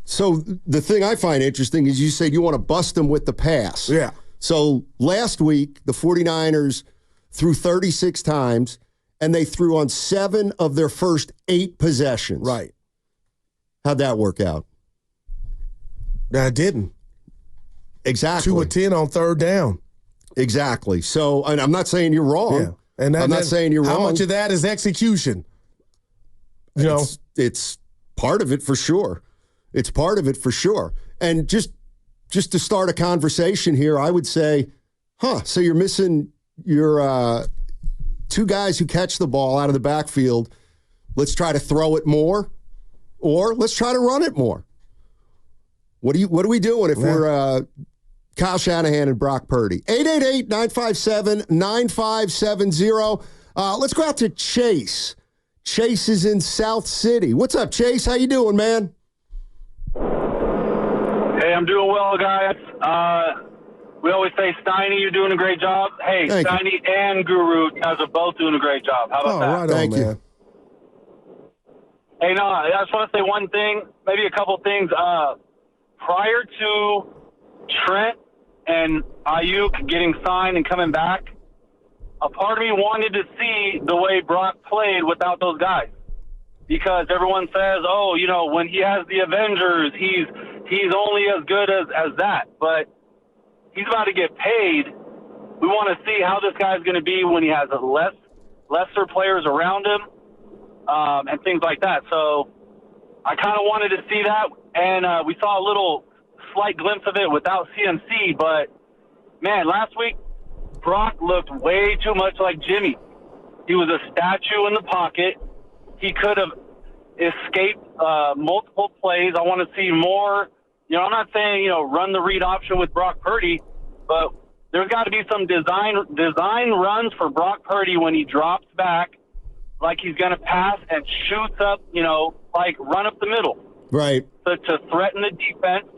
So the thing I find interesting is you said you want to bust them with the pass. Yeah. So last week, the 49ers threw 36 times, and they threw on 7 of their first 8 possessions. Right. How'd that work out? That didn't. Exactly. 2 of 10 on third down. Exactly. So, and I'm not saying you're wrong. Yeah. And I'm not saying you're wrong. How much of that is execution? It's part of it for sure. It's part of it for sure. And just to start a conversation here, I would say, so you're missing your 2 guys who catch the ball out of the backfield. Let's try to throw it more, or let's try to run it more. What are we doing if we're Kyle Shanahan and Brock Purdy? 888-957-9570. Let's go out to Chase. Chase is in South City. What's up, Chase? How you doing, man? Hey, I'm doing well, guys. We always say, Steiny, you're doing a great job. Hey, Thank Steiny you. and Guru, you guys are both doing a great job. How about that? Right Thank on, you. man. Hey, no, I just want to say one thing, maybe a couple things. Prior to Trent and Ayuk getting signed and coming back, a part of me wanted to see the way Brock played without those guys. Because everyone says, when he has the Avengers, he's only as good as that. But he's about to get paid. We want to see how this guy's going to be when he has lesser players around him and things like that. So I kind of wanted to see that, and we saw a little slight glimpse of it without CMC. But, man, last week, Brock looked way too much like Jimmy. He was a statue in the pocket. He could have escaped multiple plays. I want to see more. I'm not saying, run the read option with Brock Purdy, but there's got to be some design runs for Brock Purdy when he drops back like he's going to pass and shoots up, like run up the middle. Right. To threaten the defense.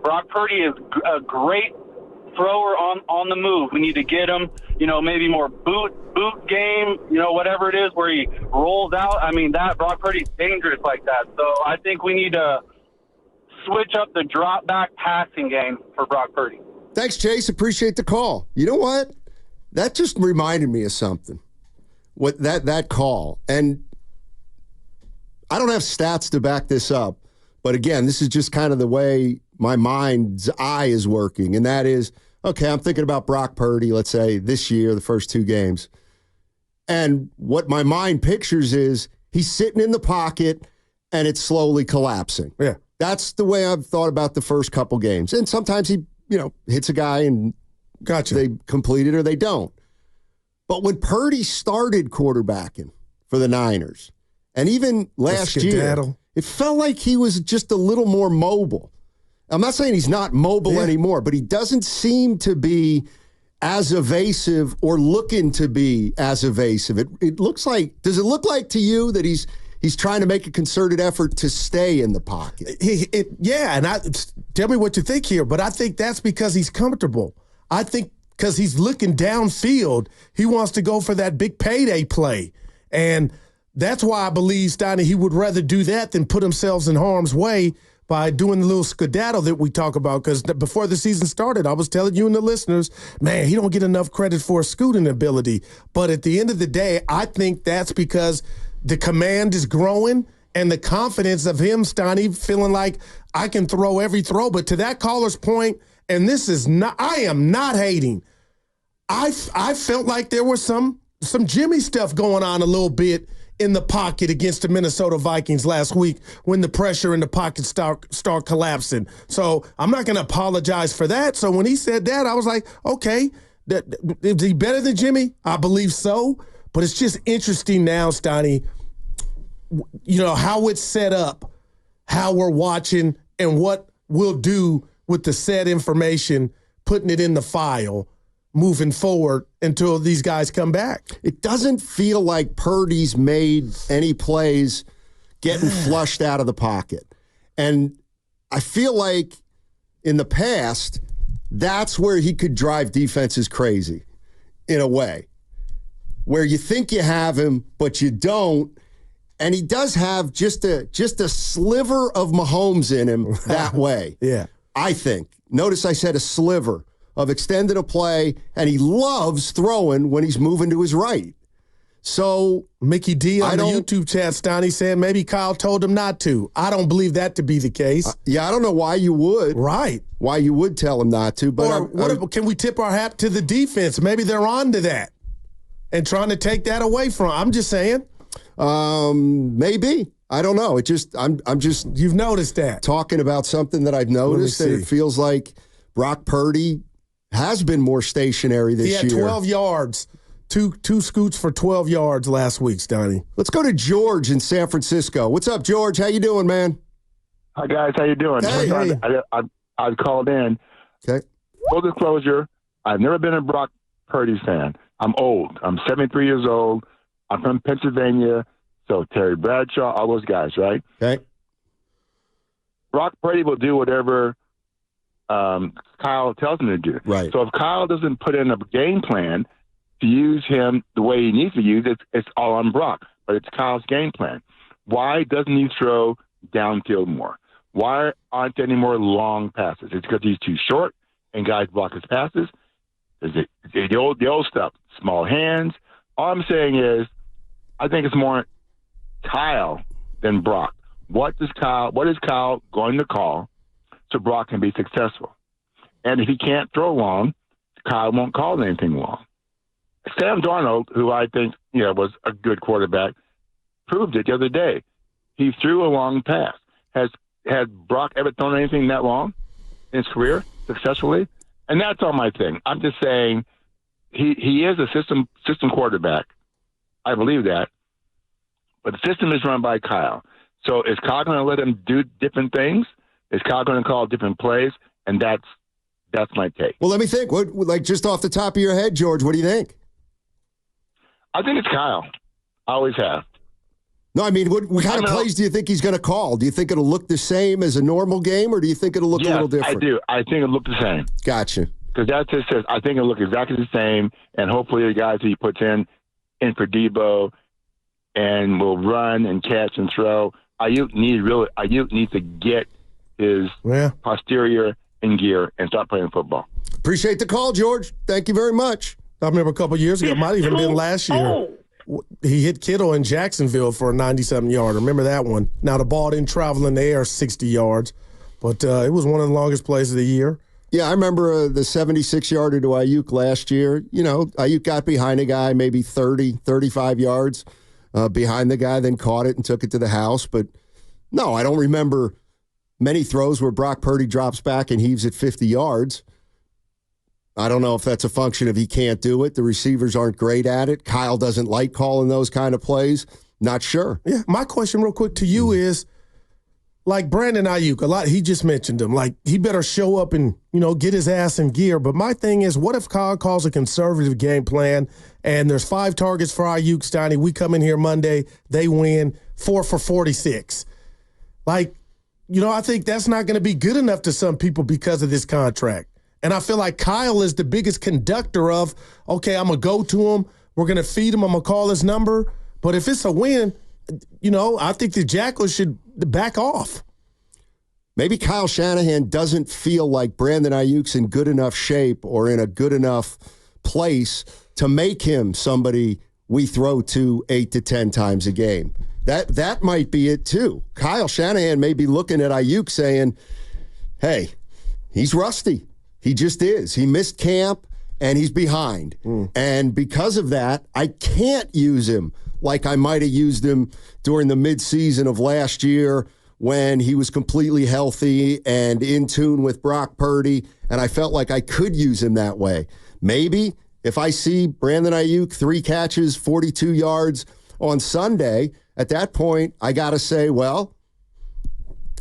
Brock Purdy is a great thrower on the move. We need to get him, maybe more boot game, whatever it is where he rolls out. I mean, that Brock Purdy's dangerous like that. So I think we need to switch up the drop back passing game for Brock Purdy. Thanks, Chase. Appreciate the call. You know what? That just reminded me of something. What that call. And I don't have stats to back this up, but again, this is just kind of the way my mind's eye is working. And that is, okay, I'm thinking about Brock Purdy, let's say this year, the first 2 games. And what my mind pictures is he's sitting in the pocket and it's slowly collapsing. Yeah. That's the way I've thought about the first couple games. And sometimes he, hits a guy and they complete it or they don't. But when Purdy started quarterbacking for the Niners, and even last year, it felt like he was just a little more mobile. I'm not saying he's not mobile anymore, but he doesn't seem to be as evasive or looking to be as evasive. It looks like, does it look like to you that he's trying to make a concerted effort to stay in the pocket? Tell me what you think here, but I think that's because he's comfortable. I think because he's looking downfield, he wants to go for that big payday play. And that's why I believe, Steiny, he would rather do that than put himself in harm's way by doing the little skedaddle that we talk about. Because before the season started, I was telling you and the listeners, man, he don't get enough credit for his scooting ability. But at the end of the day, I think that's because the command is growing and the confidence of him, Steiny, feeling like I can throw every throw. But to that caller's point, and this is not, I am not hating. I felt like there was some Jimmy stuff going on a little bit in the pocket against the Minnesota Vikings last week when the pressure in the pocket start collapsing. So I'm not going to apologize for that. So when he said that, I was like, okay, is he better than Jimmy? I believe so. But it's just interesting now, Steiny, how it's set up, how we're watching, and what we'll do with the said information, putting it in the file, moving forward until these guys come back. It doesn't feel like Purdy's made any plays getting flushed out of the pocket. And I feel like in the past, that's where he could drive defenses crazy in a way, where you think you have him, but you don't, And he does have just a sliver of Mahomes in him that way. Yeah. I think. Notice I said a sliver of extending a play, and he loves throwing when he's moving to his right. So Mickey D on the YouTube chat, Steiny, saying maybe Kyle told him not to. I don't believe that to be the case. Yeah, I don't know why you would. Right. Why you would tell him not to. But can we tip our hat to the defense? Maybe they're on to that and trying to take that away from. I'm just saying. Maybe. I don't know. I'm just. You've noticed that. Talking about something that I've noticed, and it feels like Brock Purdy has been more stationary this year. He had 12 yards. Two scoots for 12 yards last week, Steiny. Let's go to George in San Francisco. What's up, George? How you doing, man? Hi, guys. How you doing? Hey. I've called in. Okay. Full disclosure, I've never been a Brock Purdy fan. I'm old. I'm 73 years old. I'm from Pennsylvania. So Terry Bradshaw, all those guys, right? Okay. Brock Purdy will do whatever Kyle tells him to do. Right. So if Kyle doesn't put in a game plan to use him the way he needs to use it, it's all on Brock. But it's Kyle's game plan. Why doesn't he throw downfield more? Why aren't there any more long passes? It's because he's too short and guys block his passes. The old stuff, small hands. All I'm saying is I think it's more Kyle than Brock. What is Kyle going to call so Brock can be successful? And if he can't throw long, Kyle won't call anything long. Sam Darnold, who I think was a good quarterback, proved it the other day. He threw a long pass. Has Brock ever thrown anything that long in his career successfully? And that's all my thing. I'm just saying he is a system quarterback. I believe that. But the system is run by Kyle. So is Kyle going to let him do different things? Is Kyle going to call different plays? And that's my take. Well, let me think. Just off the top of your head, George, what do you think? I think it's Kyle. I always have. No, I mean, what kind of plays do you think he's going to call? Do you think it'll look the same as a normal game, or do you think it'll look a little different? I do. I think it'll look the same. Gotcha. Because that just says I think it'll look exactly the same, and hopefully the guys he puts in for Debo and will run and catch and throw. Ayuk needs to get his posterior in gear and start playing football. Appreciate the call, George. Thank you very much. I remember a couple of years ago, it might have even been last year. He hit Kittle in Jacksonville for a 97-yarder. Remember that one? Now, the ball didn't travel in the air 60 yards, but it was one of the longest plays of the year. Yeah, I remember the 76-yarder to Ayuk last year. Ayuk got behind a guy maybe 30, 35 yards behind the guy, then caught it and took it to the house. But, no, I don't remember many throws where Brock Purdy drops back and heaves it 50 yards. I don't know if that's a function of he can't do it. The receivers aren't great at it. Kyle doesn't like calling those kind of plays. Not sure. Yeah, my question real quick to you is, like Brandon Ayuk, he just mentioned him. Like, he better show up and, get his ass in gear. But my thing is, what if Kyle calls a conservative game plan and there's 5 targets for Ayuk, Steiny? We come in here Monday, they win 4 for 46. Like, I think that's not going to be good enough to some people because of this contract. And I feel like Kyle is the biggest conductor of, okay, I'm going to go to him. We're going to feed him. I'm going to call his number. But if it's a win, I think the Jackals should back off. Maybe Kyle Shanahan doesn't feel like Brandon Ayuk's in good enough shape or in a good enough place to make him somebody we throw to 8 to 10 times a game. That might be it, too. Kyle Shanahan may be looking at Ayuk saying, hey, he's rusty. He just is. He missed camp, and he's behind. And because of that, I can't use him like I might have used him during the midseason of last year when he was completely healthy and in tune with Brock Purdy, and I felt like I could use him that way. Maybe if I see Brandon Ayuk, 3 catches, 42 yards on Sunday, at that point, I got to say, well,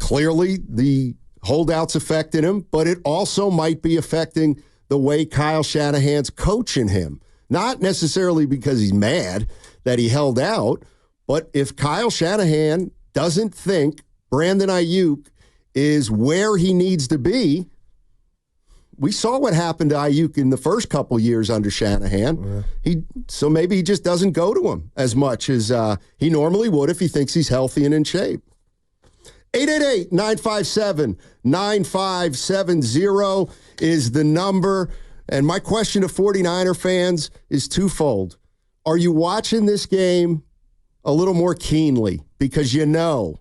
clearly the holdouts affected him, but it also might be affecting the way Kyle Shanahan's coaching him. Not necessarily because he's mad that he held out, but if Kyle Shanahan doesn't think Brandon Ayuk is where he needs to be, We saw what happened to Ayuk in the first couple years under Shanahan. So maybe he just doesn't go to him as much as he normally would if he thinks he's healthy and in shape. 888-957-9570 is the number. And my question to 49er fans is twofold. Are you watching this game a little more keenly because you know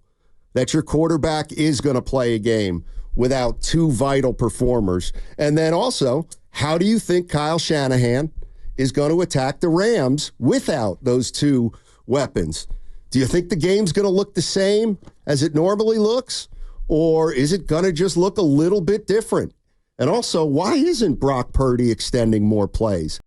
that your quarterback is going to play a game without two vital performers? And then also, how do you think Kyle Shanahan is going to attack the Rams without those two weapons? Do you think the game's going to look the same as it normally looks? Or is it going to just look a little bit different? And also, why isn't Brock Purdy extending more plays?